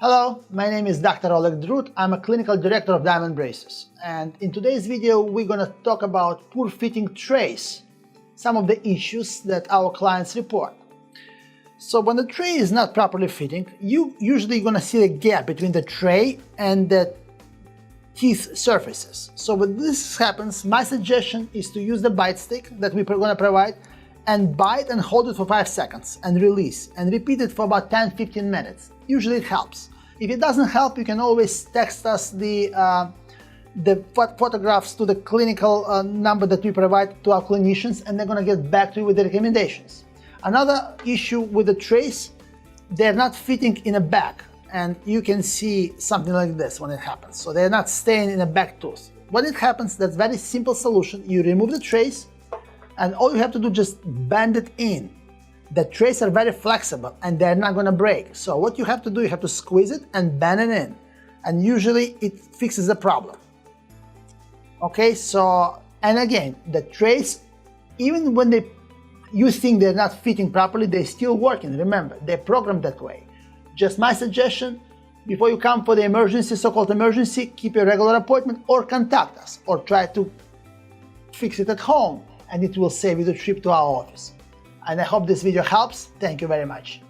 Hello, my name is Dr. Oleg Drut. I'm a clinical director of diamond braces. And in today's video, we're going to talk about poor fitting trays, some of the issues that our clients report. So when the tray is not properly fitting, you usually going to see a gap between the tray and the teeth surfaces. So when this happens, my suggestion is to use the bite stick that we're going to provide and bite and hold it for 5 seconds and release and repeat it for about 10-15 minutes. Usually it helps. If it doesn't help, you can always text us the photographs to the clinical number that we provide to our clinicians, and they're going to get back to you with the recommendations. Another issue with the trays, they're not fitting in a back, and you can see something like this when it happens. So they're not staying in a back tooth. When it happens, that's a very simple solution. You remove the trays, and all you have to do is just bend it in. The trays are very flexible and they're not going to break. So what you have to do, you have to squeeze it and bend it in. And usually it fixes the problem. Okay, so, and again, the trays, even when you think they're not fitting properly, they're still working. Remember, they're programmed that way. Just my suggestion, before you come for the emergency, so-called emergency, keep a regular appointment or contact us or try to fix it at home, and it will save you the trip to our office. And I hope this video helps. Thank you very much.